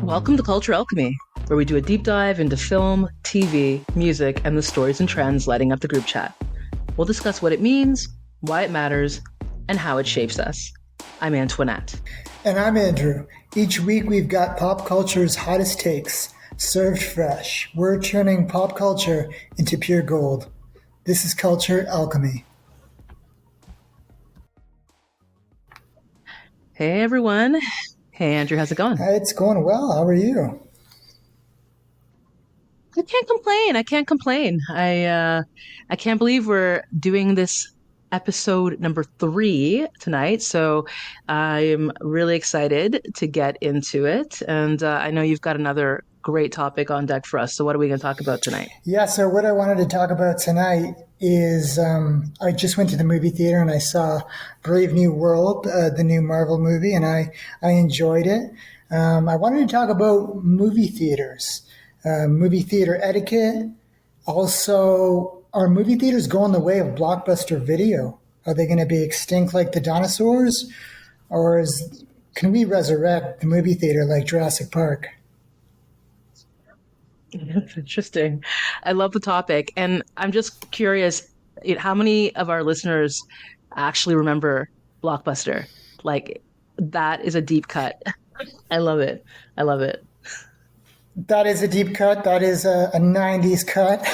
Welcome to Culture Alchemy, where we do a deep dive into film, TV, music, and the stories and trends lighting up the group chat. We'll discuss what it means, why it matters, and how it shapes us. I'm Antoinette. And I'm Andrew. Each week we've got pop culture's hottest takes, served fresh. We're turning pop culture into pure gold. This is Culture Alchemy. Hey, everyone. Hey, Andrew, how's it going? It's going well. How are you? I can't complain. I can't believe we're doing this episode number 3 tonight. So I'm really excited to get into it. And I know you've got another great topic on deck for us. So what are we going to talk about tonight? Yeah, so what I wanted to talk about tonight is I just went to the movie theater and I saw Brave New World, the new Marvel movie, and I enjoyed it. I wanted to talk about movie theaters, movie theater etiquette. Also, are movie theaters going the way of Blockbuster Video? Are they going to be extinct like the dinosaurs? Or can we resurrect the movie theater like Jurassic Park? That's interesting. I love the topic. And I'm just curious, how many of our listeners actually remember Blockbuster? Like, that is a deep cut. I love it. I love it. That is a deep cut. That is a 90s cut,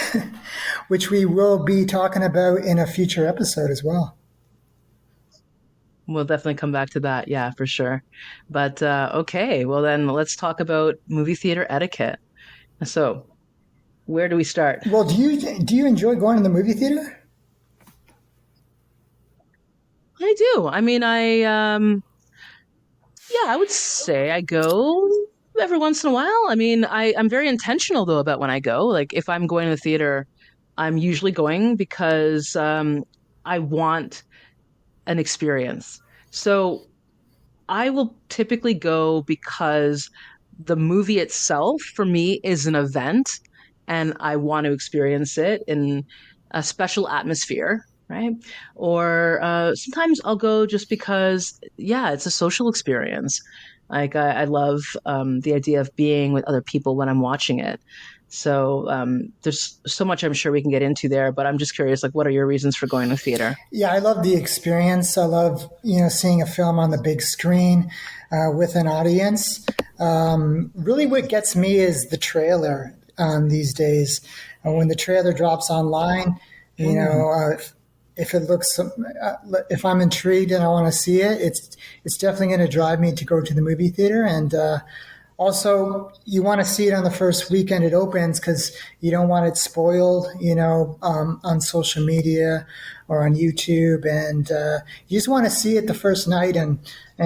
which we will be talking about in a future episode as well. We'll definitely come back to that. Yeah, for sure. But okay, well then let's talk about movie theater etiquette. So, where do we start? Well, do you enjoy going to the movie theater? I do. I mean, I would say I go every once in a while. I mean, I'm very intentional though about when I go. Like if I'm going to the theater, I'm usually going because I want an experience. So I will typically go because the movie itself for me is an event and I want to experience it in a special atmosphere, right? Or sometimes I'll go just because, yeah, it's a social experience. Like I love the idea of being with other people when I'm watching it. So there's so much I'm sure we can get into there, but I'm just curious, like, what are your reasons for going to theater? Yeah, I love the experience. I love, seeing a film on the big screen with an audience. Really what gets me is the trailer these days. When the trailer drops online, if it looks, if I'm intrigued and I want to see it, it's definitely going to drive me to go to the movie theater. And also, you want to see it on the first weekend it opens because you don't want it spoiled, on social media or on YouTube. And you just want to see it the first night and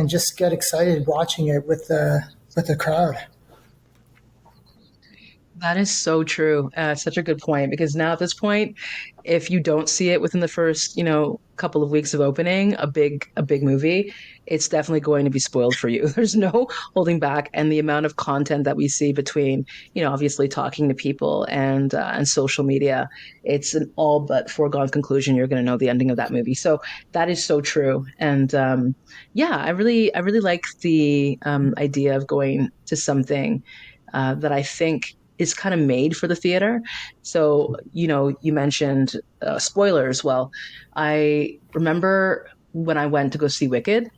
just get excited watching it with the crowd. That is so true. Such a good point because now at this point, if you don't see it within the first, couple of weeks of opening a big movie, it's definitely going to be spoiled for you. There's no holding back, and the amount of content that we see between, obviously talking to people and social media, it's an all but foregone conclusion you're going to know the ending of that movie. So that is so true. And I really like the idea of going to something that I think is kind of made for the theater. So, you mentioned spoilers. Well, I remember when I went to go see Wicked,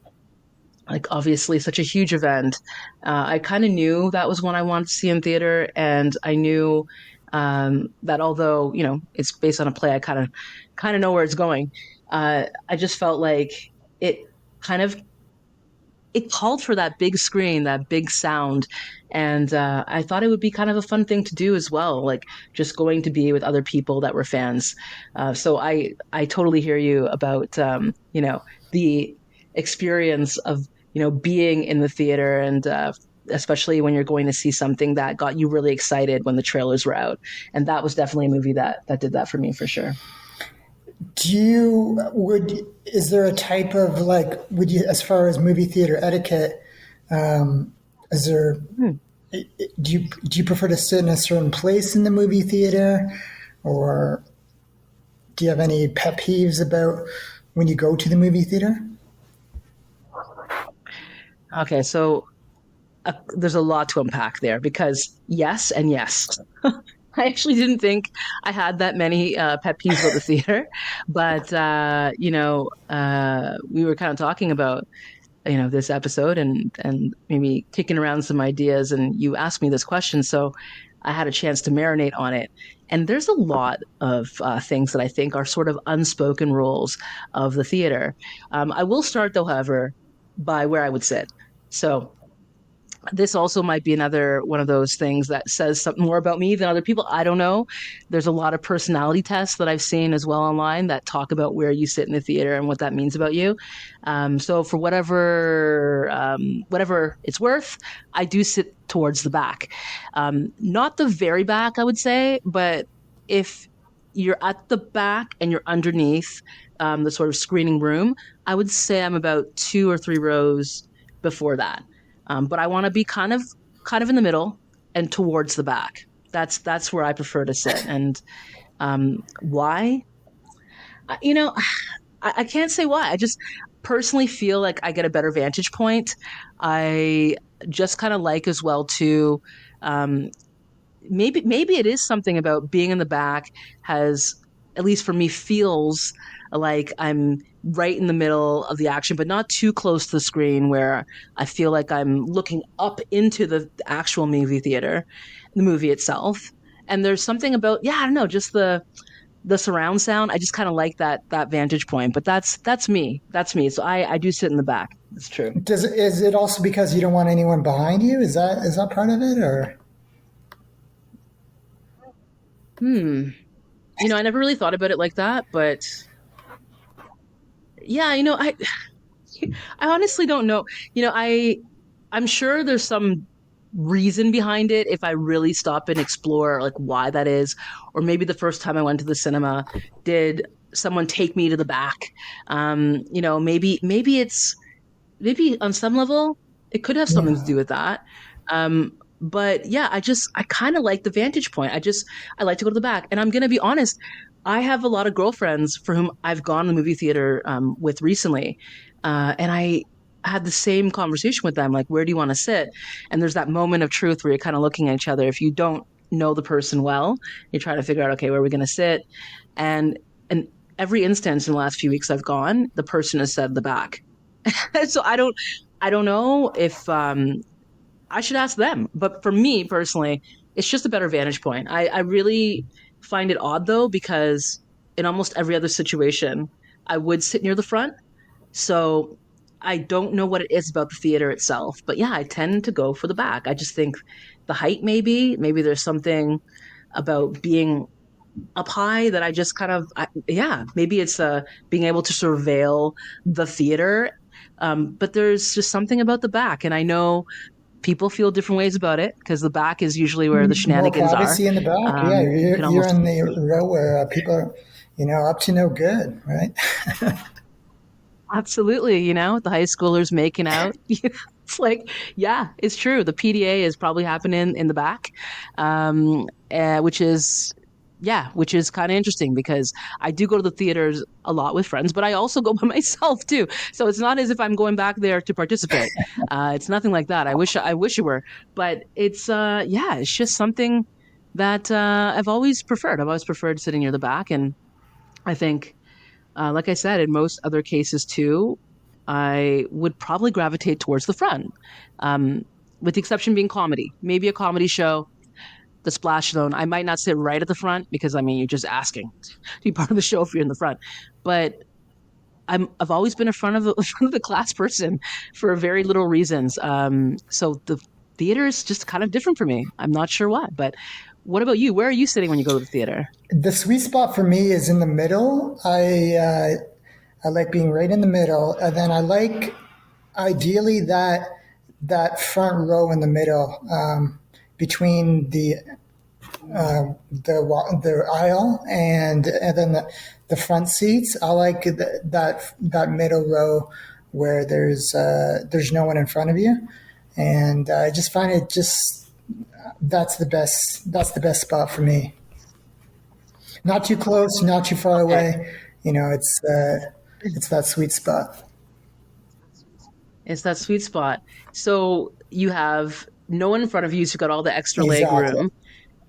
like obviously such a huge event. I kind of knew that was one I wanted to see in theater. And I knew that although, it's based on a play, I kind of know where it's going. I just felt like it called for that big screen, that big sound. And I thought it would be kind of a fun thing to do as well, like just going to be with other people that were fans. So I totally hear you about, the experience of, being in the theater and especially when you're going to see something that got you really excited when the trailers were out. And that was definitely a movie that did that for me for sure. Is there a type of as far as movie theater etiquette, do you prefer to sit in a certain place in the movie theater, or do you have any pet peeves about when you go to the movie theater? Okay, so there's a lot to unpack there because yes and yes. I actually didn't think I had that many pet peeves about the theater, but we were kind of talking about this episode and maybe kicking around some ideas, and you asked me this question, so I had a chance to marinate on it. And there's a lot of things that I think are sort of unspoken rules of the theater. I will start, though, however, by where I would sit. So this also might be another one of those things that says something more about me than other people. I don't know. There's a lot of personality tests that I've seen as well online that talk about where you sit in the theater and what that means about you. So for whatever it's worth, I do sit towards the back. Not the very back, I would say, but if you're at the back and you're underneath the sort of screening room, I would say I'm about 2 or 3 rows before that. But I want to be kind of in the middle and towards the back. That's where I prefer to sit. And why? I can't say why. I just personally feel like I get a better vantage point. I just kind of like as well too. Maybe it is something about being in the back has, at least for me, feels like I'm right in the middle of the action, but not too close to the screen where I feel like I'm looking up into the actual movie theater, the movie itself. And there's something about, I don't know, just the surround sound. I just kind of like that vantage point, but that's me. That's me. So I do sit in the back. It's true. Is it also because you don't want anyone behind you? Is that part of it, or? I never really thought about it like that, but yeah, I honestly don't know. I'm sure there's some reason behind it if I really stop and explore like why that is. Or maybe the first time I went to the cinema, did someone take me to the back? Maybe on some level it could have something to Yeah. do with that. But yeah, I kind of like the vantage point. I like to go to the back. And I'm going to be honest, I have a lot of girlfriends for whom I've gone to the movie theater with recently. And I had the same conversation with them, like, where do you want to sit? And there's that moment of truth where you're kind of looking at each other. If you don't know the person well, you're trying to figure out, okay, where are we going to sit? And every instance in the last few weeks I've gone, the person has said the back. So I don't know if I should ask them. But for me personally, it's just a better vantage point. I really find it odd though, because in almost every other situation, I would sit near the front. So I don't know what it is about the theater itself. But yeah, I tend to go for the back. I just think the height, maybe there's something about being up high that I just kind of, maybe it's being able to surveil the theater. But there's just something about the back. And I know people feel different ways about it because the back is usually where the More shenanigans are. privacy in the back. Yeah, You you're, can you're almost in the row where people are, up to no good, right? absolutely, the high schoolers making out. It's like, yeah, it's true. The PDA is probably happening in the back, which is, yeah, which is kind of interesting because I do go to the theaters a lot with friends, but I also go by myself too. So it's not as if I'm going back there to participate. It's nothing like that. I wish it were, but it's just something that I've always preferred. I've always preferred sitting near the back, and I think, like I said, in most other cases too, I would probably gravitate towards the front, with the exception being comedy. Maybe a comedy show, the splash zone. I might not sit right at the front because I mean you're just asking to be part of the show if you're in the front. But I've always been a front of the front of the class person for very little reasons. So the theater is just kind of different for me. I'm not sure why, but what about you? Where are you sitting when you go to the theater? The sweet spot for me is in the middle. I like being right in the middle, and then I like ideally that front row in the middle, between the aisle and then the front seats. I like that middle row where there's no one in front of you, and I just find it just that's the best spot for me. Not too close, not too far Okay. away. It's that sweet spot. It's that sweet spot. So you have no one in front of you, so you've got all the extra leg Exactly. room,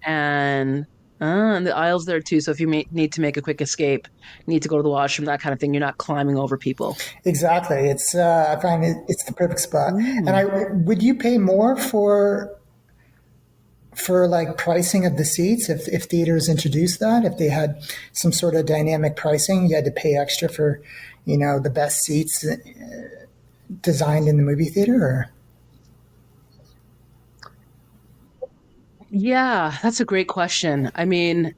and and the aisles there too. So if you need to make a quick escape, need to go to the washroom, that kind of thing, you're not climbing over people. Exactly. It's I find it's the perfect spot. And Mm. I would you pay more for like pricing of the seats if theaters introduced that, if they had some sort of dynamic pricing, you had to pay extra for, the best seats designed in the movie theater, or Yeah, that's a great question. I mean,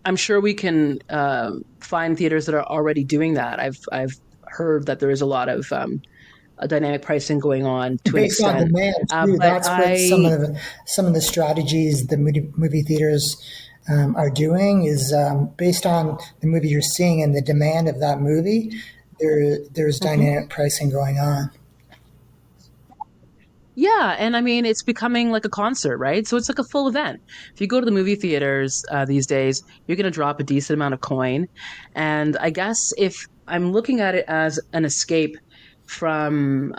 I'm sure we can find theaters that are already doing that. I've heard that there is a lot of a dynamic pricing going on to an based on extent. demand too. But That's what I some of the strategies the movie theaters are doing is based on the movie you're seeing and the demand of that movie. There's Mhm. dynamic pricing going on. Yeah, and I mean, it's becoming like a concert, right? So it's like a full event. If you go to the movie theaters these days, you're going to drop a decent amount of coin. And I guess if I'm looking at it as an escape from,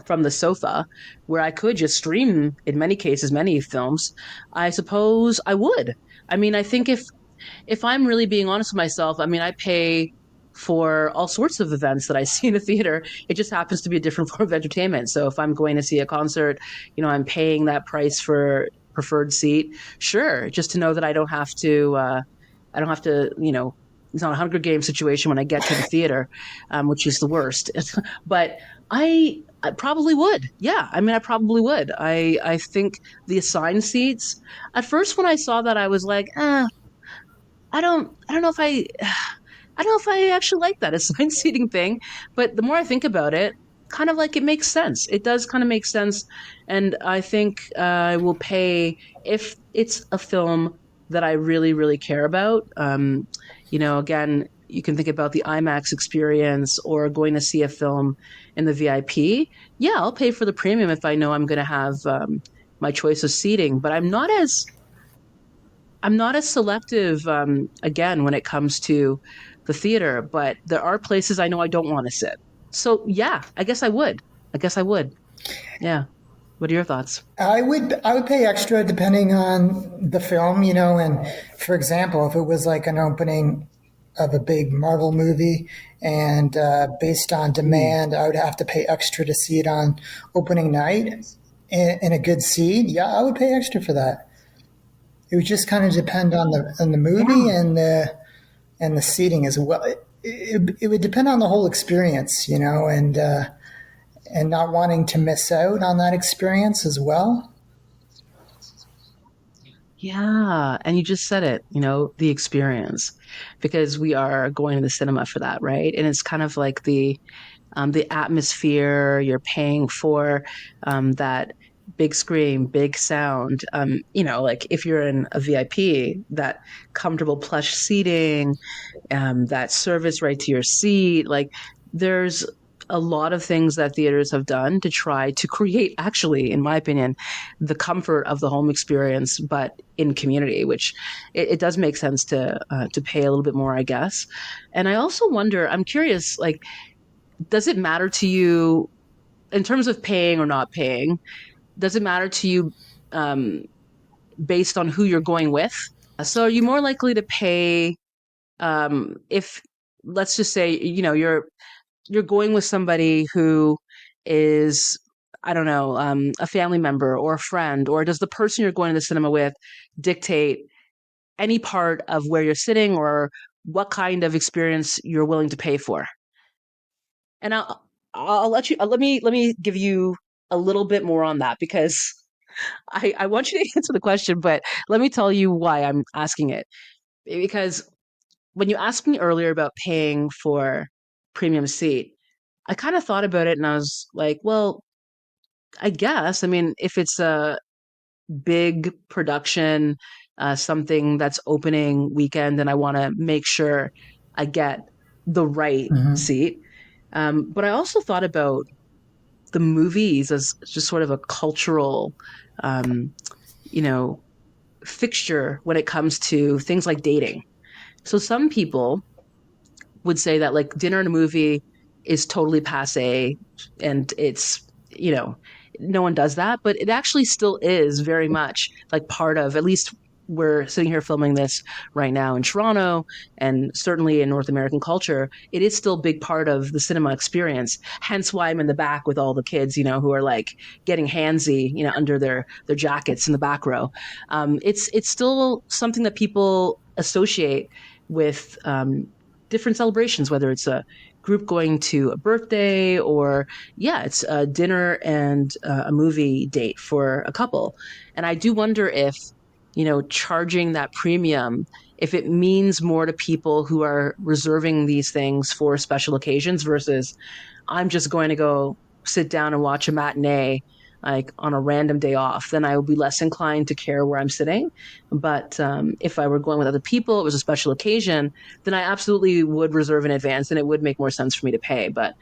from the sofa, where I could just stream, in many cases, many films, I suppose I would. I mean, I think if I'm really being honest with myself, I mean, I pay for all sorts of events that I see in a theater. It just happens to be a different form of entertainment. So if I'm going to see a concert, I'm paying that price for preferred seat. Sure, just to know that I don't have to, it's not a Hunger Games situation when I get to the theater, which is the worst. But I probably would. Yeah, I mean, I probably would. I think the assigned seats. At first, when I saw that, I was like, I don't know if I don't know if I actually like that assigned seating thing, but the more I think about it, kind of like it makes sense. It does kind of make sense, and I think I will pay if it's a film that I really, really care about. Again, you can think about the IMAX experience or going to see a film in the VIP. Yeah, I'll pay for the premium if I know I'm going to have my choice of seating, but I'm not as selective, again, when it comes to the theater, but there are places I know I don't want to sit. So, yeah, I guess I would. I guess I would. Yeah. What are your thoughts? I would pay extra depending on the film, and for example, if it was like an opening of a big Marvel movie and based on Mm. demand, I would have to pay extra to see it on opening night in a good seat. Yeah, I would pay extra for that. It would just kind of depend on the movie Yeah. and the seating as well. It would depend on the whole experience, and not wanting to miss out on that experience as well. Yeah. And you just said it, the experience, because we are going to the cinema for that, right? And it's kind of like the atmosphere you're paying for, that big screen, big sound. Like if you're in a VIP, that comfortable plush seating, that service right to your seat. Like there's a lot of things that theaters have done to try to create, actually, in my opinion, the comfort of the home experience, but in community, which it does make sense to pay a little bit more, I guess. And I also wonder, I'm curious, like, does it matter to you in terms of paying or not paying? Does it matter to you um, based on who you're going with? So are you more likely to pay if, let's just say, you're going with somebody who is, I don't know, a family member or a friend, or does the person you're going to the cinema with dictate any part of where you're sitting or what kind of experience you're willing to pay for? And I'll let me give you a little bit more on that because I want you to answer the question, but let me tell you why I'm asking it. Because when you asked me earlier about paying for premium seat, I kind of thought about it and I was like, well, I guess. I mean, if it's a big production, something that's opening weekend, and I want to make sure I get the right Mm-hmm. seat. But I also thought about the movies as just sort of a cultural, um, you know, fixture when it comes to things like dating. So some people would say that like dinner and a movie is totally passe and it's, you know, no one does that, but it actually still is very much like part of, at least we're sitting here filming this right now in Toronto and certainly in North American culture, it is still a big part of the cinema experience. Hence why I'm in the back with all the kids, who are like getting handsy, under their jackets in the back row. It's still something that people associate with different celebrations, whether it's a group going to a birthday or it's a dinner and a movie date for a couple. And I do wonder if charging that premium, if it means more to people who are reserving these things for special occasions versus I'm just going to go sit down and watch a matinee like on a random day off, then I will be less inclined to care where I'm sitting. But if I were going with other people, it was a special occasion, then I absolutely would reserve in advance and it would make more sense for me to pay. But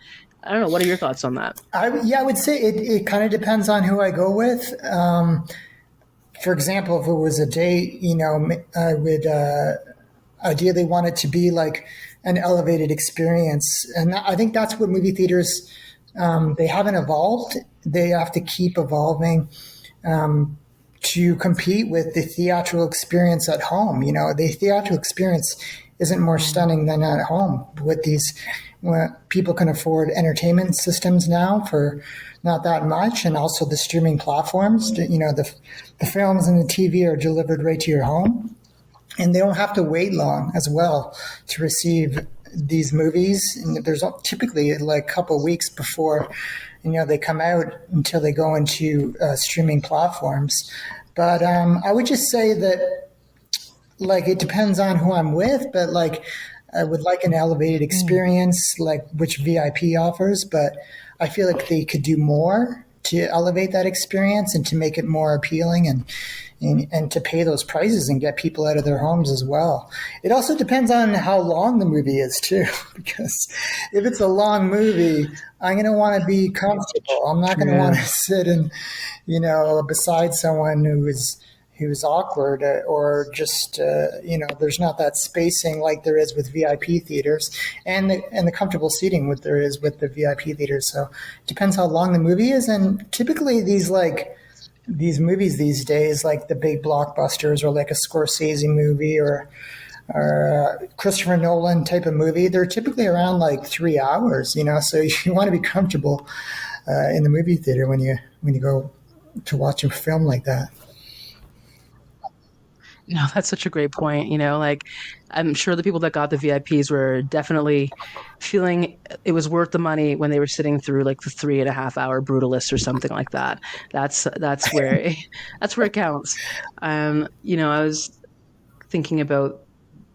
I don't know. What are your thoughts on that? I would say it kind of depends on who I go with. For example, if it was a date, I would ideally want it to be like an elevated experience. And I think that's what movie theaters, they haven't evolved. They have to keep evolving to compete with the theatrical experience at home. The theatrical experience isn't more stunning than at home with these. People can afford entertainment systems now for not that much, and also the streaming platforms. The films and the TV are delivered right to your home, and they don't have to wait long as well to receive these movies. And there's typically like a couple of weeks before they come out until they go into streaming platforms. But I would just say that like it depends on who I'm with, but like I would like an elevated experience, like which VIP offers, but I feel like they could do more to elevate that experience and to make it more appealing and to pay those prices and get people out of their homes as well. It also depends on how long the movie is too, because if it's a long movie, I'm going to want to be comfortable. I'm not going to want to sit and, beside someone who's awkward or just, there's not that spacing like there is with VIP theaters and the comfortable seating what there is with the VIP theaters. So it depends how long the movie is. And typically these movies these days, like the big blockbusters or like a Scorsese movie or a Christopher Nolan type of movie, they're typically around like 3 hours, so you want to be comfortable in the movie theater when you go to watch a film like that. No, that's such a great point. Like I'm sure the people that got the VIPs were definitely feeling it was worth the money when they were sitting through like the 3.5 hour Brutalist or something like that. That's where that's where it counts. I was thinking about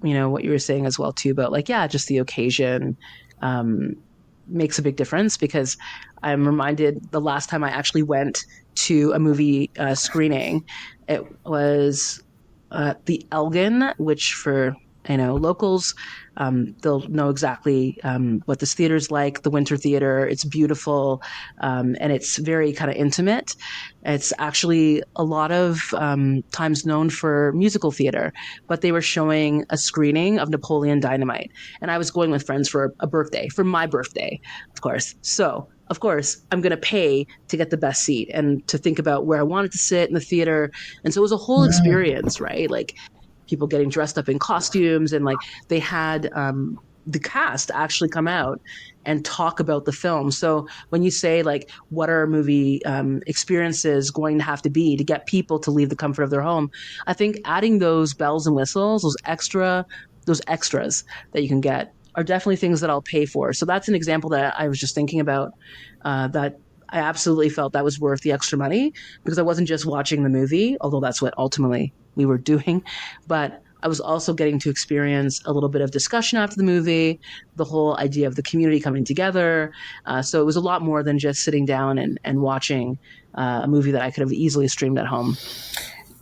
what you were saying as well too about like just the occasion makes a big difference, because I'm reminded the last time I actually went to a movie screening, it was the Elgin, which for locals, they'll know exactly what this theater's like. The Winter Theater, it's beautiful, and it's very kind of intimate. It's actually a lot of times known for musical theater, but they were showing a screening of Napoleon Dynamite, and I was going with friends for for my birthday, of course. So of course, I'm going to pay to get the best seat and to think about where I wanted to sit in the theater. And so it was a whole experience, right? Like people getting dressed up in costumes, and like they had the cast actually come out and talk about the film. So when you say like, what are movie experiences going to have to be to get people to leave the comfort of their home? I think adding those bells and whistles, those extras that you can get are definitely things that I'll pay for. So that's an example that I was just thinking about, that I absolutely felt that was worth the extra money, because I wasn't just watching the movie, although that's what ultimately we were doing, but I was also getting to experience a little bit of discussion after the movie, the whole idea of the community coming together. So it was a lot more than just sitting down and watching a movie that I could have easily streamed at home.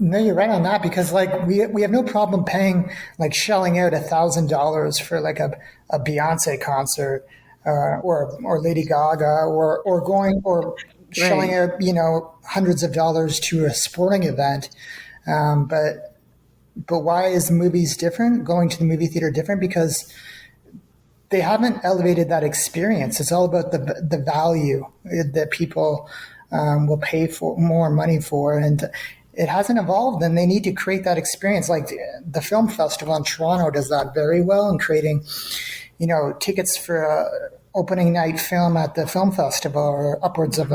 No, you're right on that, because like we have no problem paying, like shelling out $1,000 for like a Beyonce concert or Lady Gaga or going or shelling out hundreds of dollars to a sporting event. But why is movies different? Going to the movie theater different? Because they haven't elevated that experience. It's all about the value that people will pay for more money for, and it hasn't evolved, and they need to create that experience. Like the film festival in Toronto does that very well in creating, tickets for a opening night film at the film festival are upwards of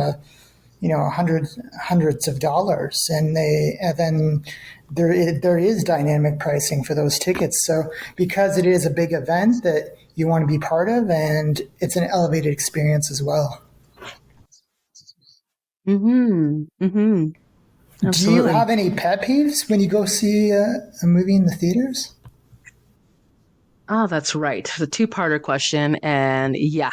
hundreds of dollars, and then there is dynamic pricing for those tickets. So because it is a big event that you want to be part of, and it's an elevated experience as well. Mm-hmm. Mm-hmm. Do you Absolutely. have any pet peeves when you go see a movie in the theaters? Oh, that's right. The two-parter question. And yeah.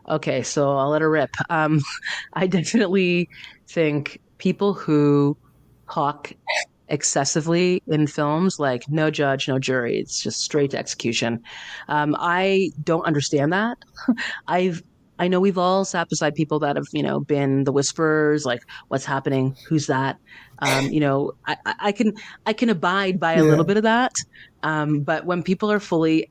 Okay, so I'll let her rip. I definitely think people who talk excessively in films, like no judge, no jury, it's just straight to execution. I don't understand that. I've I know we've all sat beside people that have, been the whisperers, like what's happening, who's that? I can abide by a Yeah. little bit of that. But when people are fully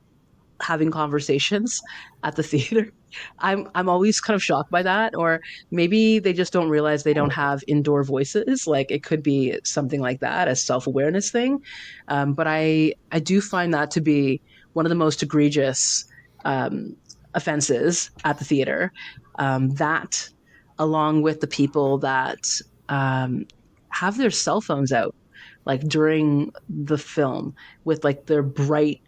having conversations at the theater, I'm always kind of shocked by that. Or maybe they just don't realize they don't have indoor voices. Like it could be something like that, a self-awareness thing. But I do find that to be one of the most egregious um, offenses at the theater. That, along with the people that um, have their cell phones out, like during the film, with like their bright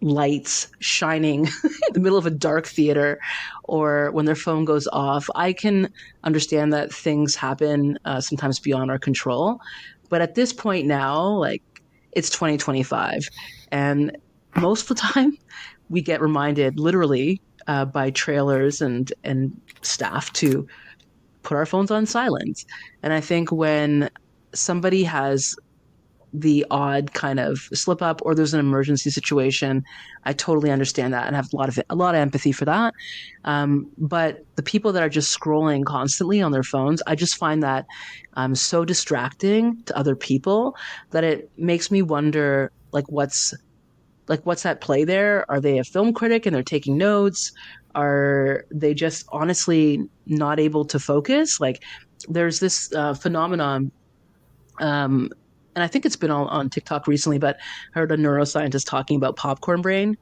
lights shining in the middle of a dark theater, or when their phone goes off. I can understand that things happen sometimes beyond our control. But at this point now, like it's 2025, and most of the time we get reminded literally by trailers and staff to put our phones on silent. And I think when somebody has the odd kind of slip up or there's an emergency situation, I totally understand that and have a lot of empathy for that. But the people that are just scrolling constantly on their phones, I just find that so distracting to other people that it makes me wonder, what's at play there? Are they a film critic and they're taking notes? Are they just honestly not able to focus? Like there's this phenomenon, um, and I think it's been on TikTok recently, but I heard a neuroscientist talking about popcorn brain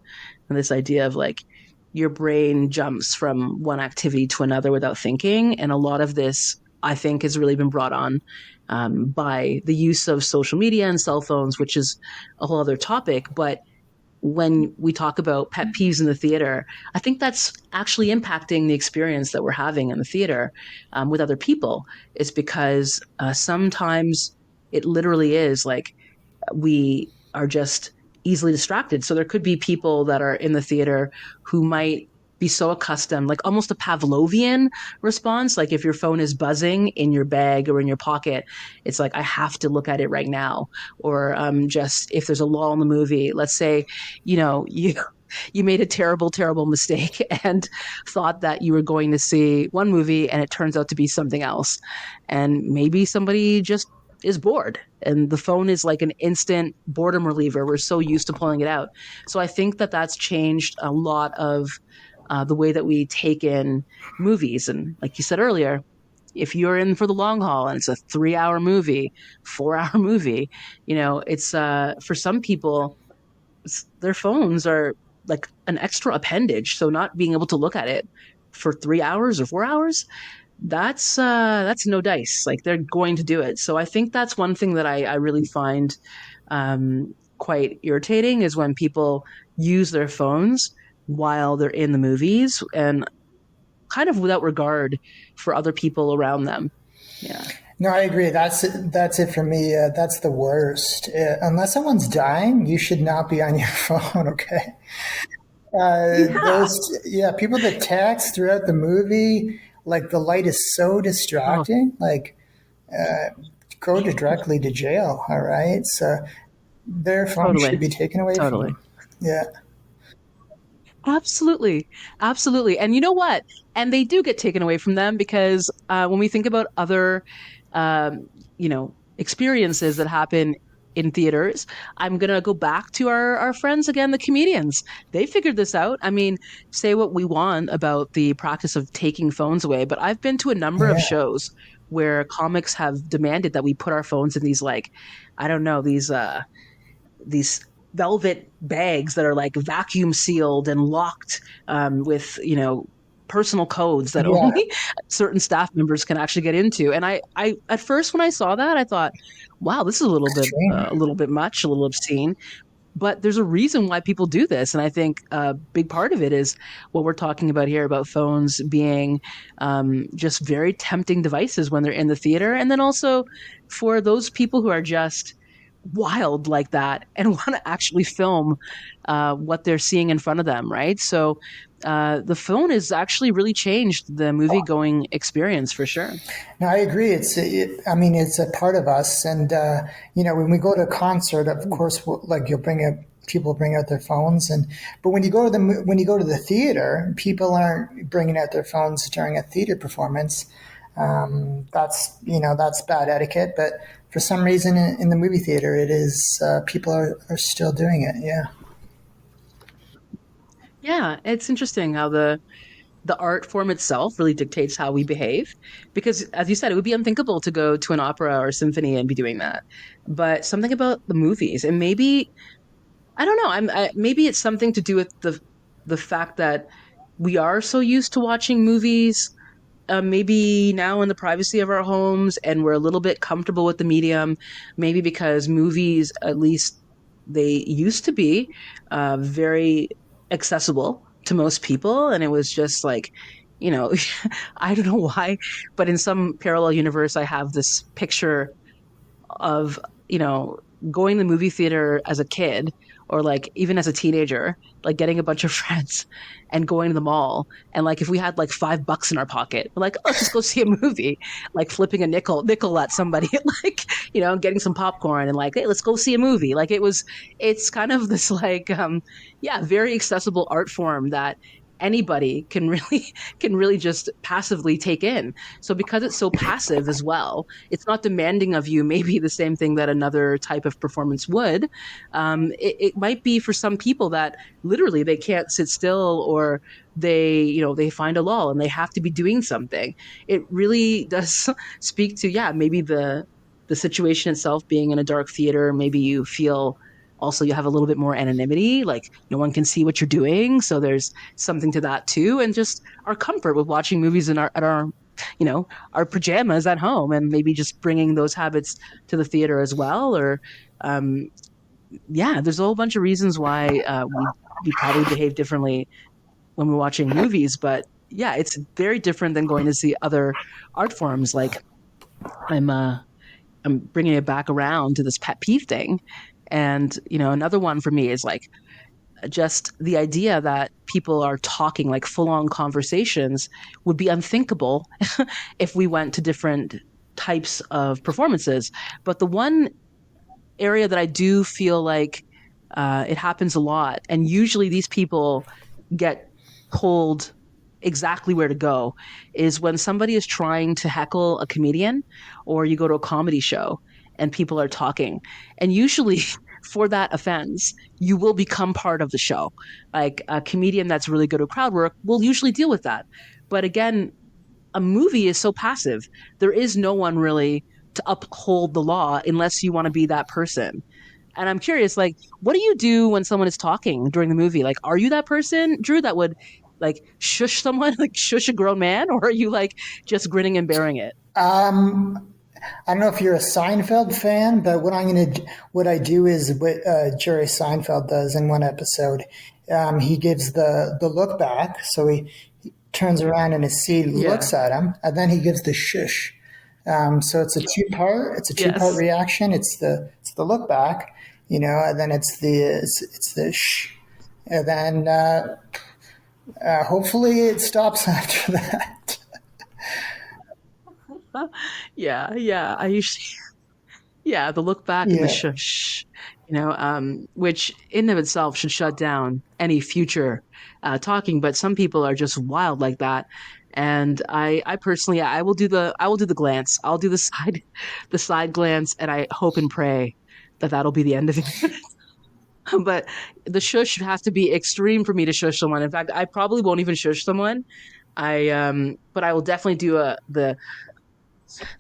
and this idea of like your brain jumps from one activity to another without thinking. And a lot of this, I think, has really been brought on by the use of social media and cell phones, which is a whole other topic. But when we talk about pet peeves in the theater, I think that's actually impacting the experience that we're having in the theater with other people. Is because sometimes it literally is like we are just easily distracted. So there could be people that are in the theater who might be so accustomed, like almost a Pavlovian response. Like if your phone is buzzing in your bag or in your pocket, it's like, I have to look at it right now. Or just if there's a lull in the movie, let's say, you made a terrible, terrible mistake and thought that you were going to see one movie and it turns out to be something else. And maybe somebody just is bored and the phone is like an instant boredom reliever. We're so used to pulling it out. So I think that that's changed a lot of the way that we take in movies. And like you said earlier, if you're in for the long haul and it's a 3 hour movie, 4 hour movie, it's for some people, their phones are like an extra appendage. So not being able to look at it for 3 hours or 4 hours, that's no dice. Like they're going to do it. So I think that's one thing that I really find quite irritating is when people use their phones while they're in the movies and kind of without regard for other people around them. Yeah. No, I agree. That's it for me. That's the worst. Unless someone's dying, you should not be on your phone. Okay. Yeah. Yeah, people that text throughout the movie, like the light is so Oh, distracting. Like, directly to jail. All right. So their phone should totally. be taken away from Totally. them. Yeah. Absolutely. Absolutely. And you know what? And they do get taken away from them because when we think about other, experiences that happen in theaters, I'm going to go back to our friends again, the comedians. They figured this out. I mean, say what we want about the practice of taking phones away, but I've been to a number of Yeah. shows where comics have demanded that we put our phones in these, like, I don't know, these velvet bags that are like vacuum sealed and locked, with, personal codes that Yeah, only certain staff members can actually get into. And I at first when I saw that, I thought, wow, this is extreme. a little bit much, a little obscene. But there's a reason why people do this, and I think a big part of it is what we're talking about here about phones being, just very tempting devices when they're in the theater, and then also for those people who are just wild like that and want to actually film, what they're seeing in front of them, right? So the phone has actually really changed the movie going experience for sure. No, I agree. I mean, it's a part of us. And, when we go to a concert, of course, like people bring out their phones. But when you go to the theater, people aren't bringing out their phones during a theater performance. That's bad etiquette. But for some reason in the movie theater, it is, people are still doing it. Yeah. Yeah, it's interesting how the art form itself really dictates how we behave. Because, as you said, it would be unthinkable to go to an opera or symphony and be doing that. But something about the movies, and maybe, I don't know, maybe it's something to do with the fact that we are so used to watching movies, maybe now in the privacy of our homes, and we're a little bit comfortable with the medium. Maybe because movies, at least they used to be, very accessible to most people, and it was just like, you know, I don't know why, but in some parallel universe, I have this picture of, going to the movie theater as a kid, or like even as a teenager, like getting a bunch of friends and going to the mall. And like if we had like $5 in our pocket, we're like, oh, let's just go see a movie, like flipping a nickel at somebody, like, getting some popcorn and like, hey, let's go see a movie. Like it's kind of this like, yeah, very accessible art form that anybody can really just passively take in. So because it's so passive as well, it's not demanding of you maybe the same thing that another type of performance would. It might be for some people that literally they can't sit still, or they find a lull and they have to be doing something. It really does speak to, yeah, maybe the situation itself being in a dark theater. Maybe you feel also you have a little bit more anonymity, like no one can see what you're doing, so there's something to that too. And just our comfort with watching movies in our pajamas at home, and maybe just bringing those habits to the theater as well. Or yeah, there's a whole bunch of reasons why, we probably behave differently when we're watching movies. But yeah, it's very different than going to see other art forms. Like i'm uh I'm bringing it back around to this pet peeve thing. And, another one for me is like just the idea that people are talking, like full on conversations would be unthinkable if we went to different types of performances. But the one area that I do feel like, it happens a lot, and usually these people get told exactly where to go, is when somebody is trying to heckle a comedian, or you go to a comedy show and people are talking. And usually for that offense, you will become part of the show. Like a comedian that's really good at crowd work will usually deal with that. But again, a movie is so passive. There is no one really to uphold the law unless you want to be that person. And I'm curious, like, what do you do when someone is talking during the movie? Like, are you that person, Drew, that would like shush someone, like shush a grown man, or are you like just grinning and bearing it? I don't know if you're a Seinfeld fan, but what I do is what Jerry Seinfeld does in one episode. He gives the look back, so he turns around in his seat, Yeah. looks at him, and then he gives the shush. So it's a two part Yes. reaction. It's the look back, and then it's the shh, and then hopefully it stops after that. Yeah. Yeah. I usually, yeah, the look back and the Yeah. shush, which in of itself should shut down any future, talking. But some people are just wild like that. And I personally, I will do the glance. I'll do the side, the side glance, and I hope and pray that that'll be the end of it. But the shush has to be extreme for me to shush someone. In fact, I probably won't even shush someone. But I will definitely do the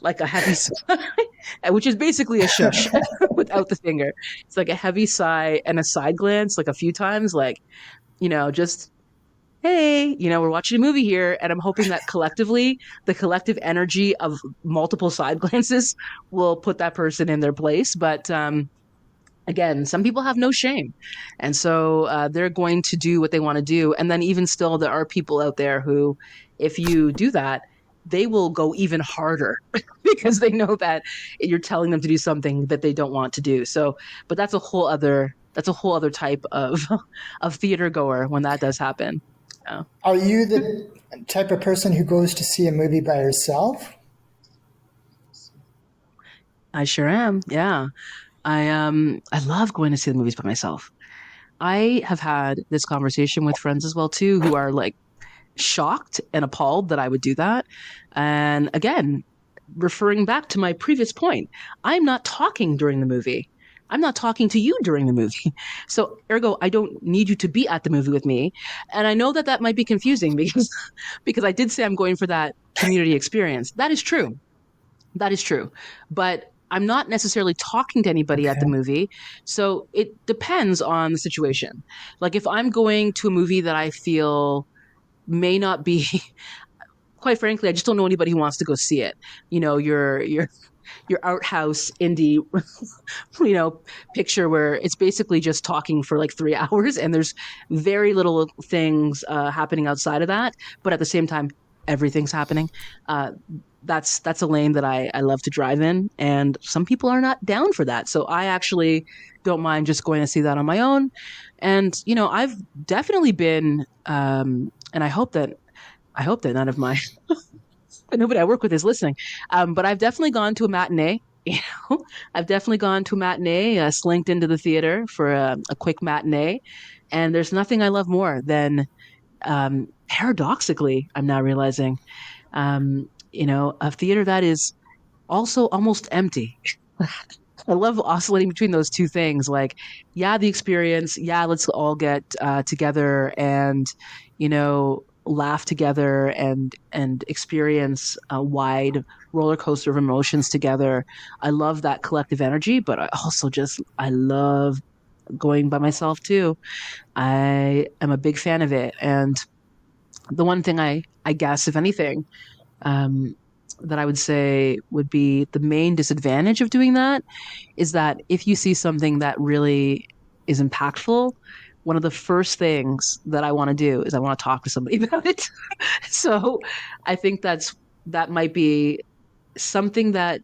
like a heavy sigh, which is basically a shush without the finger. It's like a heavy sigh and a side glance, like a few times, like, just, hey, we're watching a movie here. And I'm hoping that collectively, the collective energy of multiple side glances will put that person in their place. But, again, some people have no shame. And so they're going to do what they want to do. And then even still, there are people out there who, if you do that, they will go even harder because they know that you're telling them to do something that they don't want to do. So, but that's a whole other type of of theater goer when that does happen. Yeah. Are you the type of person who goes to see a movie by yourself? I sure am. Yeah. I love going to see the movies by myself. I have had this conversation with friends as well too, who are like shocked and appalled that I would do that. And again, referring back to my previous point, I'm not talking during the movie. I'm not talking to you during the movie. So ergo, I don't need you to be at the movie with me. And I know that that might be confusing because I did say I'm going for that community experience. That is true. That is true. But I'm not necessarily talking to anybody at the Okay. movie. So it depends on the situation. Like if I'm going to a movie that I feel may not be, quite frankly, I just don't know anybody who wants to go see it. Your art house indie, you know, picture where it's basically just talking for like 3 hours and there's very little things happening outside of that. But at the same time, everything's happening. Uh, that's a lane that I love to drive in, and some people are not down for that. So I actually don't mind just going to see that on my own. And I've definitely been, and I hope that none of my nobody I work with is listening. But I've definitely gone to a matinee. You I've definitely gone to a matinee, slinked into the theater for a quick matinee, and there's nothing I love more than, paradoxically, I'm now realizing, a theater that is also almost empty. I love oscillating between those two things. Like, yeah, the experience. Yeah, let's all get together and laugh together and experience a wide roller coaster of emotions together. I love that collective energy, but I love going by myself too. I am a big fan of it, and the one thing I guess, if anything, um, that I would say would be the main disadvantage of doing that is that if you see something that really is impactful, one of the first things that I want to do is I want to talk to somebody about it. So I think that might be something that,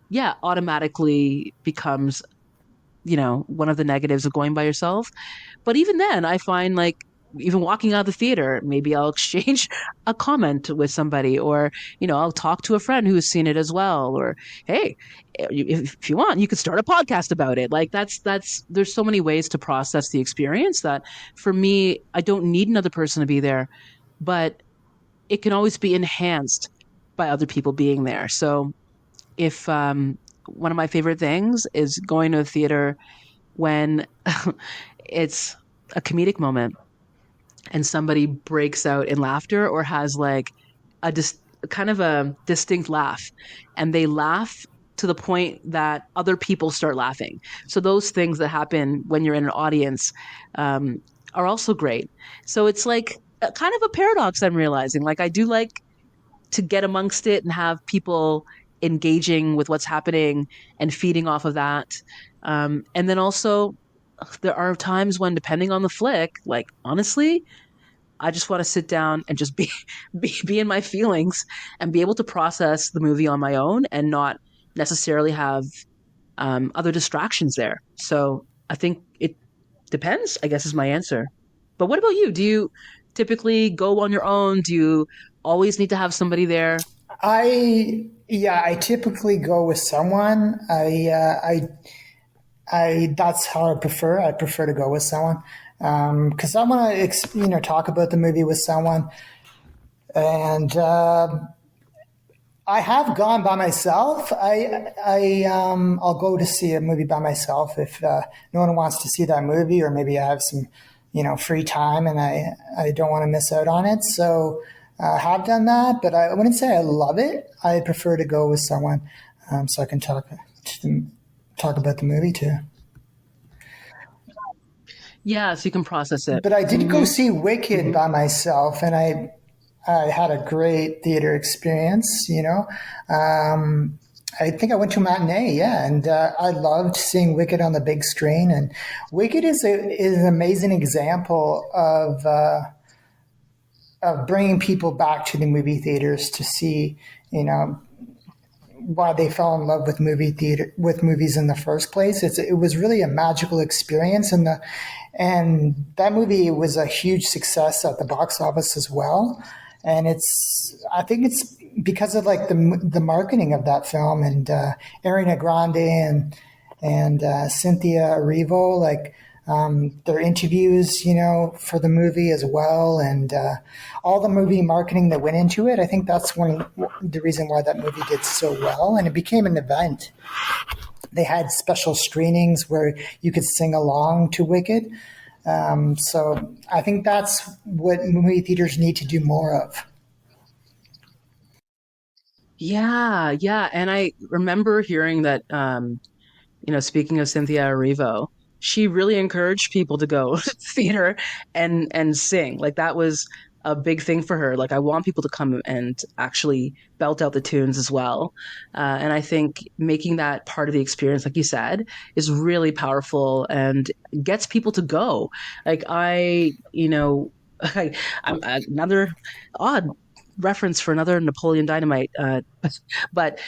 yeah, automatically becomes, one of the negatives of going by yourself. But even then, I find like even walking out of the theater, maybe I'll exchange a comment with somebody, or I'll talk to a friend who's seen it as well, or hey, if you want, you could start a podcast about it. Like that's there's so many ways to process the experience that for me, I don't need another person to be there, but it can always be enhanced by other people being there. So if one of my favorite things is going to a theater when it's a comedic moment and somebody breaks out in laughter or has like kind of a distinct laugh, and they laugh to the point that other people start laughing. So those things that happen when you're in an audience are also great. So it's like kind of a paradox I'm realizing. Like I do like to get amongst it and have people engaging with what's happening and feeding off of that. And then also, there are times when, depending on the flick, like honestly, I just want to sit down and just be, be in my feelings and be able to process the movie on my own and not necessarily have other distractions there. So I think it depends, I guess, is my answer. But what about you? Do you typically go on your own? Do you always need to have somebody there? I typically go with someone. I that's how I prefer. I prefer to go with someone because I want to talk about the movie with someone. And I have gone by myself. I'll go to see a movie by myself if no one wants to see that movie, or maybe I have some free time and I don't want to miss out on it. So have done that, but I wouldn't say I love it. I prefer to go with someone so I can talk about the movie too. Yeah, so you can process it. But I did go Hmm. see Wicked by myself, and I had a great theater experience. I think I went to a matinee, yeah, and I loved seeing Wicked on the big screen. And Wicked is an amazing example of bringing people back to the movie theaters to see, you know, why they fell in love with movies in the first place. It was really a magical experience, and that movie was a huge success at the box office as well. And I think it's because of like the marketing of that film and Ariana Grande and Cynthia Erivo, like their interviews, for the movie as well, and all the movie marketing that went into it. I think that's the reason why that movie did so well, and it became an event. They had special screenings where you could sing along to Wicked. So I think that's what movie theaters need to do more of. Yeah, yeah. And I remember hearing that, speaking of Cynthia Erivo, she really encouraged people to go to theater and sing. Like that was a big thing for her. Like I want people to come and actually belt out the tunes as well. And I think making that part of the experience, like you said, is really powerful and gets people to go. Like I'm another odd reference for another Napoleon Dynamite, but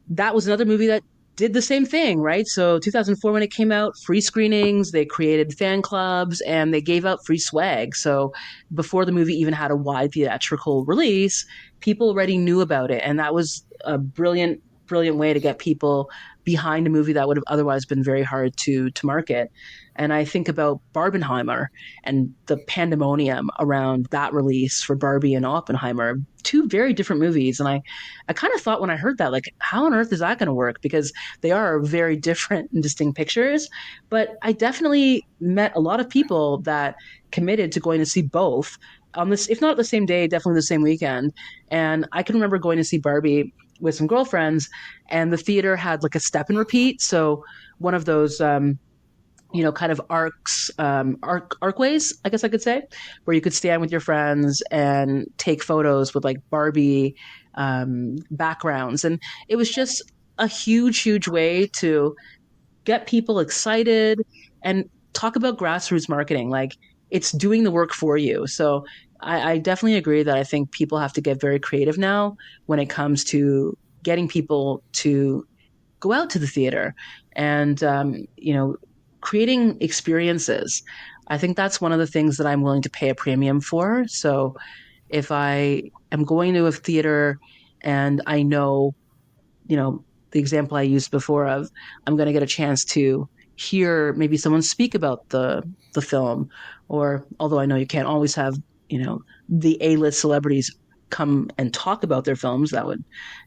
that was another movie that did the same thing, right? So 2004, when it came out, free screenings, they created fan clubs, and they gave out free swag. So before the movie even had a wide theatrical release, people already knew about it. And that was a brilliant, brilliant way to get people behind a movie that would have otherwise been very hard to market. And I think about Barbenheimer and the pandemonium around that release for Barbie and Oppenheimer, two very different movies. And I kind of thought when I heard that, like, how on earth is that going to work? Because they are very different and distinct pictures. But I definitely met a lot of people that committed to going to see both on this, if not the same day, definitely the same weekend. And I can remember going to see Barbie with some girlfriends, and the theater had like a step and repeat. So one of those kind of arcways, I guess I could say, where you could stand with your friends and take photos with like Barbie backgrounds. And it was just a huge, huge way to get people excited and talk about grassroots marketing. Like it's doing the work for you. So I definitely agree that I think people have to get very creative now when it comes to getting people to go out to the theater and creating experiences. I think that's one of the things that I'm willing to pay a premium for. So if I am going to a theater and I know, the example I used before of I'm going to get a chance to hear maybe someone speak about the film, or although I know you can't always have, the A-list celebrities come and talk about their films, that would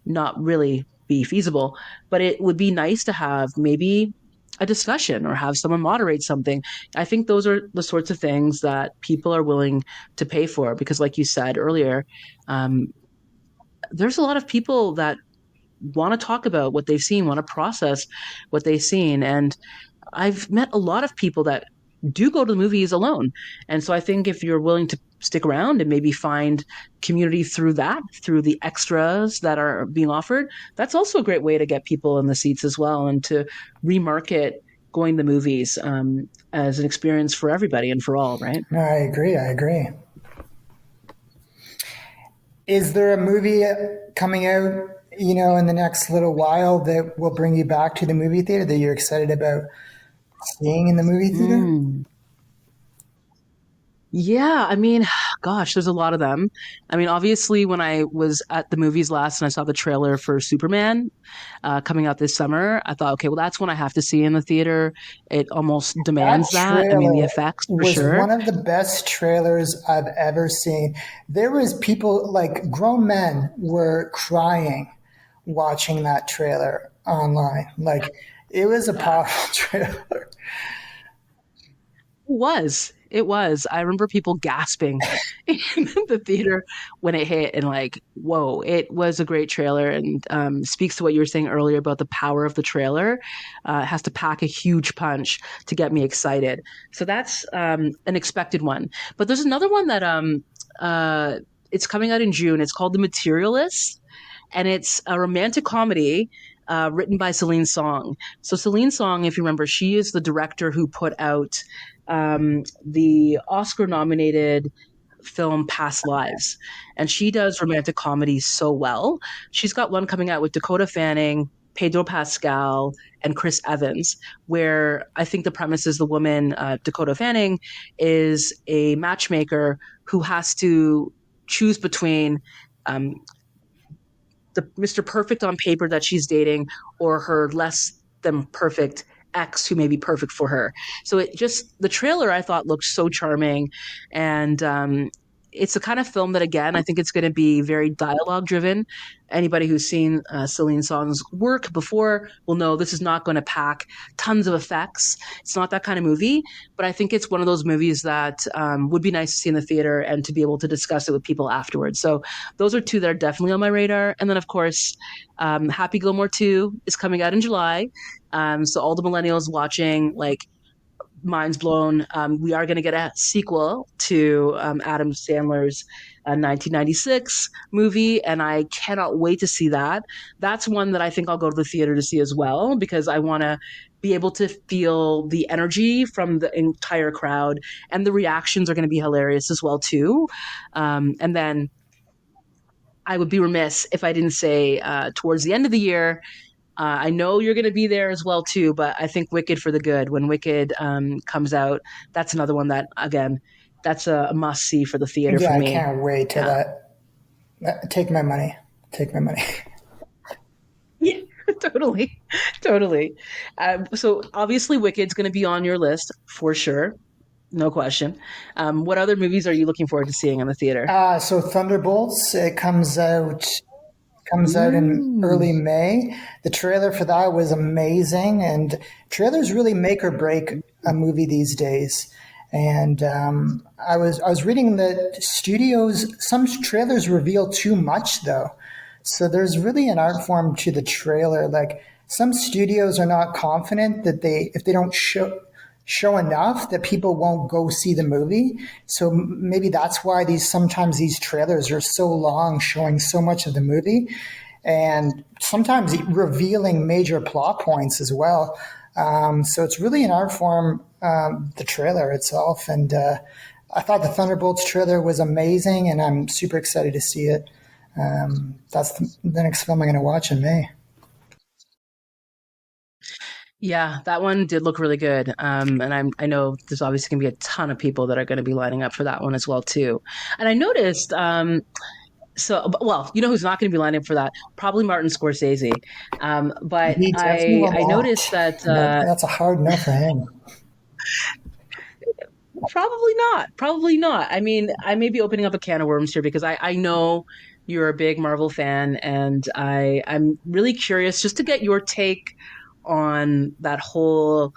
not really be feasible, but it would be nice to have maybe a discussion or have someone moderate something. I think those are the sorts of things that people are willing to pay for because, like you said earlier, um, there's a lot of people that want to talk about what they've seen, want to process what they've seen. And I've met a lot of people that do go to the movies alone. And so I think if you're willing to stick around and maybe find community through that, through the extras that are being offered, that's also a great way to get people in the seats as well and to remarket going to the movies as an experience for everybody and for all, right? No, I agree. I agree. Is there a movie coming out, in the next little while that will bring you back to the movie theater that you're excited about seeing in the movie theater? Mm. Yeah, I mean, gosh, there's a lot of them. I mean, obviously, when I was at the movies last and I saw the trailer for Superman coming out this summer, I thought, okay, well, that's one I have to see in the theater. It almost That demands that. I mean, the trailer effects for was sure. one of the best trailers I've ever seen. There was people like grown men were crying watching that trailer online. Like it was a Yeah, powerful trailer. it was. It was. I remember people gasping in the theater when it hit and like, whoa, it was a great trailer and speaks to what you were saying earlier about the power of the trailer. It has to pack a huge punch to get me excited. So that's an expected one. But there's another one that it's coming out in June. It's called The Materialist, and it's a romantic comedy written by Celine Song. So Celine Song, if you remember, she is the director who put out the Oscar-nominated film Past Lives, and she does romantic comedies so well. She's got one coming out with Dakota Fanning, Pedro Pascal, and Chris Evans, where I think the premise is the woman, Dakota Fanning, is a matchmaker who has to choose between the Mr. Perfect on paper that she's dating or her less than perfect ex who may be perfect for her. So it just, the trailer I thought looked so charming. And it's the kind of film that, again, I think it's going to be very dialogue driven. Anybody who's seen Celine Song's work before will know this is not going to pack tons of effects. It's not that kind of movie, but I think it's one of those movies that would be nice to see in the theater and to be able to discuss it with people afterwards. So those are two that are definitely on my radar. And then, of course, Happy Gilmore 2 is coming out in July. So all the millennials watching, like, minds blown. We are going to get a sequel to Adam Sandler's 1996 movie, and I cannot wait to see that. That's one that I think I'll go to the theater to see as well, because I want to be able to feel the energy from the entire crowd, and the reactions are going to be hilarious as well too. And then I would be remiss if I didn't say towards the end of the year, I know you're going to be there as well too, but I think Wicked for the Good, when Wicked comes out, that's another one that, again, that's a must see for the theater Yeah, for I me. can't wait till that. Take my money. Take my money. Yeah, totally, totally. So obviously, Wicked's going to be on your list for sure, no question. What other movies are you looking forward to seeing in the theater? So Thunderbolts, it comes out in Mm. early May. The trailer for that was amazing, and trailers really make or break a movie these days. And I was reading that studios, some trailers reveal too much though. So there's really an art form to the trailer. Like, some studios are not confident that if they don't show enough, that people won't go see the movie. So maybe that's why sometimes these trailers are so long, showing so much of the movie, and sometimes revealing major plot points as well. So it's really an art form, the trailer itself. And I thought the Thunderbolts trailer was amazing, and I'm super excited to see it. That's the next film I'm going to watch in May. Yeah, that one did look really good. And I know there's obviously going to be a ton of people that are going to be lining up for that one as well too. And I noticed, well, you know who's not going to be lining up for that? Probably Martin Scorsese. But He definitely will I not. noticed that That's a hard no for him. probably not. Probably not. I mean, I may be opening up a can of worms here because I know you're a big Marvel fan, and I'm really curious just to get your take on that whole,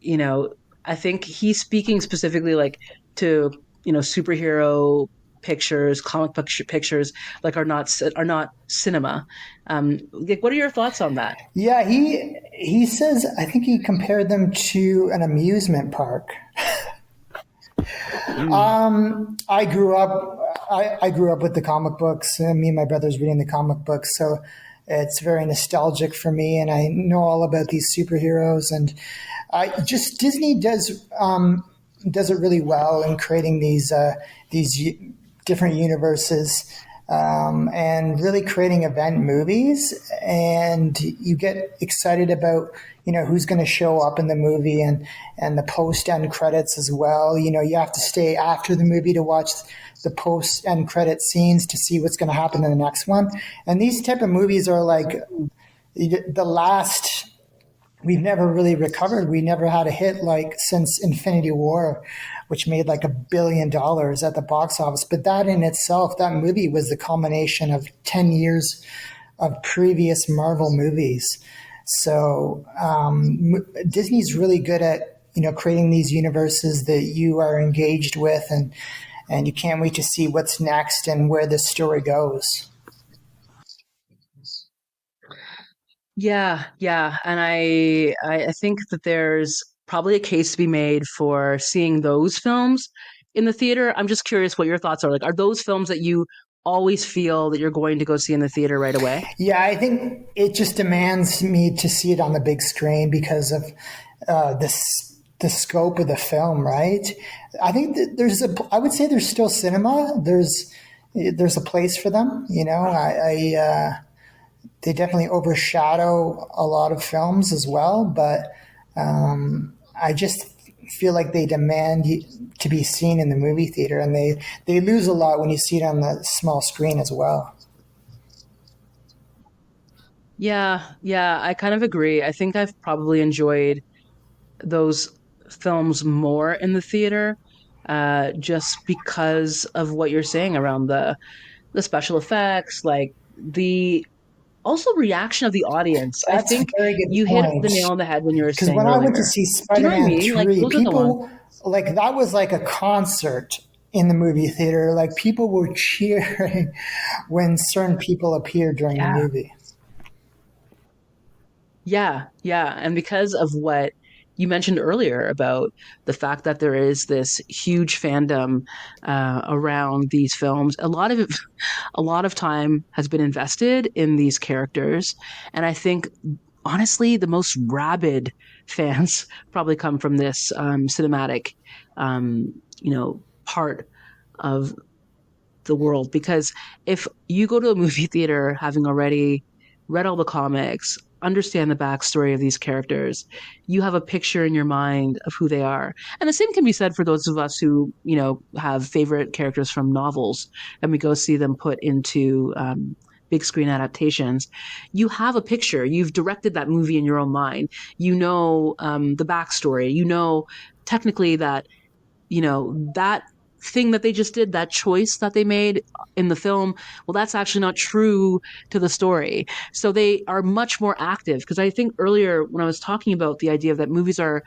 you know, I think he's speaking specifically like to, you know, superhero pictures, comic book pictures, like are not cinema. Like, what are your thoughts on that? Yeah, he says, I think he compared them to an amusement park. Mm. I grew up. I grew up with the comic books. Me and my brothers reading the comic books, so it's very nostalgic for me. And I know all about these superheroes. And just Disney does it really well in creating these different universes. And really creating event movies, and you get excited about, you know, who's going to show up in the movie, and the post end credits as well. You know, you have to stay after the movie to watch the post end credit scenes to see what's going to happen in the next one. And these type of movies are like the last. We've never really recovered. We never had a hit like since Infinity War, which made like $1 billion at the box office. But that in itself, that movie was the culmination of 10 years of previous Marvel movies. So Disney's really good at creating these universes that you are engaged with, and you can't wait to see what's next and where this story goes. Yeah, yeah, and I think that there's probably a case to be made for seeing those films in the theater. I'm just curious what your thoughts are. Like, are those films that you always feel that you're going to go see in the theater right away? Yeah, I think it just demands me to see it on the big screen because of the scope of the film, right? I think that I would say there's still cinema. There's a place for them. They definitely overshadow a lot of films as well, but I just feel like they demand to be seen in the movie theater, and they lose a lot when you see it on the small screen as well. Yeah, yeah, I kind of agree. I think I've probably enjoyed those films more in the theater, just because of what you're saying around the special effects, like the also reaction of the audience. I That's a think very good you hit the point. nail on the head when you were Because saying when I went to earlier. see Do you know what I Spider-Man mean? Like 3, those are the ones. people, like, that was like a concert in the movie theater. Like, people were cheering when certain people appeared during the Yeah. movie. Yeah, yeah. And because of what you mentioned earlier about the fact that there is this huge fandom around these films, a lot of time has been invested in these characters. And I think, honestly, the most rabid fans probably come from this cinematic, part of the world. Because if you go to a movie theater having already read all the comics, understand the backstory of these characters, you have a picture in your mind of who they are. And the same can be said for those of us who, have favorite characters from novels and we go see them put into big screen adaptations. You have a picture. You've directed that movie in your own mind. You know the backstory. You know technically that that thing that they just did, that choice that they made in the film, well, that's actually not true to the story. So they are much more active. Because I think earlier when I was talking about the idea of that movies are,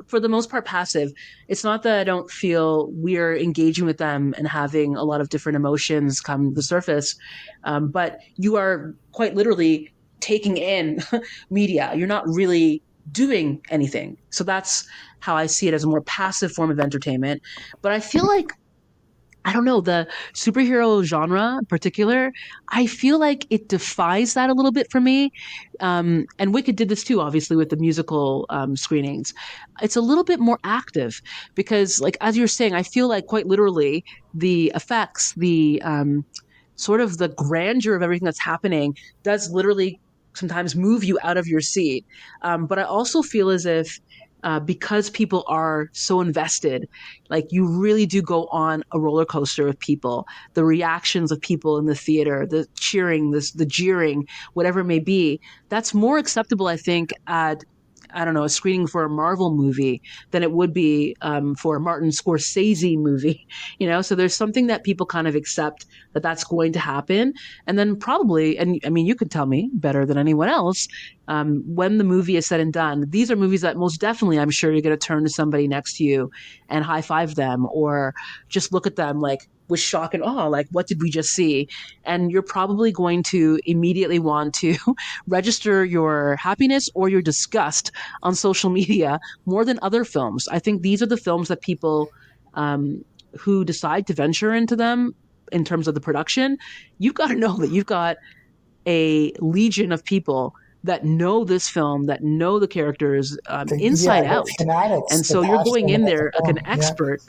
for the most part, passive, it's not that I don't feel we're engaging with them and having a lot of different emotions come to the surface, but you are quite literally taking in media. You're not really doing anything. So that's how I see it, as a more passive form of entertainment. But I feel like, I don't know, the superhero genre in particular, I feel like it defies that a little bit for me. And Wicked did this too, obviously, with the musical screenings. It's a little bit more active because, like, as you're saying, I feel like quite literally the effects, the sort of the grandeur of everything that's happening does literally sometimes move you out of your seat. But I also feel as if, because people are so invested, like you really do go on a roller coaster with people. The reactions of people in the theater, the cheering, the jeering, whatever it may be, that's more acceptable, I think, at, I don't know, a screening for a Marvel movie than it would be for a Martin Scorsese movie, So there's something that people kind of accept that that's going to happen. And then probably, and I mean, you can tell me better than anyone else, when the movie is said and done, these are movies that most definitely I'm sure you're going to turn to somebody next to you and high five them or just look at them like with shock and awe, like, what did we just see? And you're probably going to immediately want to register your happiness or your disgust on social media more than other films. I think these are the films that people who decide to venture into them in terms of the production, you've got to know that you've got a legion of people that know this film, that know the characters inside The out. fanatics, And the so you're passion going in about the there like an film. Yeah. expert,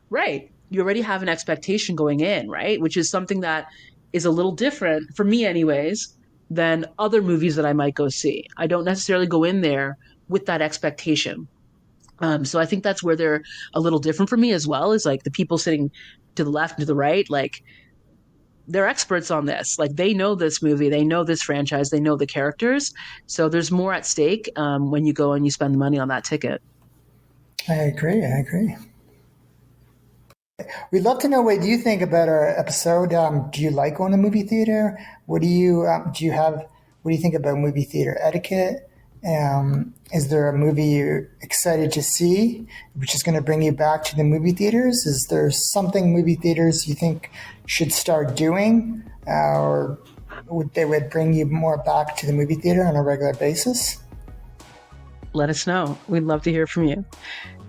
right? You already have an expectation going in, right? Which is something that is a little different, for me, anyways, than other movies that I might go see. I don't necessarily go in there with that expectation. So I think that's where they're a little different for me as well, is like the people sitting to the left and to the right, like they're experts on this. Like they know this movie, they know this franchise, they know the characters. So there's more at stake when you go and you spend the money on that ticket. I agree. I agree. We'd love to know what you think about our episode. Do you like going to movie theater? What do you think about movie theater etiquette? Is there a movie you're excited to see, which is going to bring you back to the movie theaters? Is there something movie theaters you think should start doing, or they would bring you more back to the movie theater on a regular basis? Let us know. We'd love to hear from you.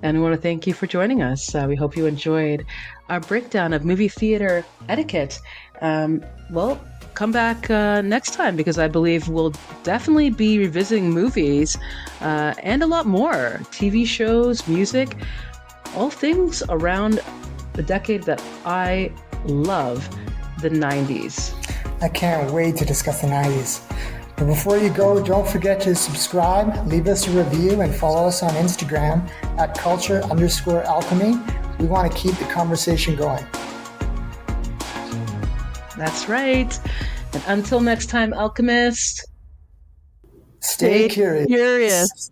And we want to thank you for joining us. We hope you enjoyed our breakdown of movie theater etiquette. Well, come back next time, because I believe we'll definitely be revisiting movies and a lot more. TV shows, music, all things around the decade that I love, the 90s. I can't wait to discuss the 90s. But before you go, don't forget to subscribe, leave us a review, and follow us on Instagram at culture_alchemy. We want to keep the conversation going. That's right. And until next time, alchemist, Stay curious.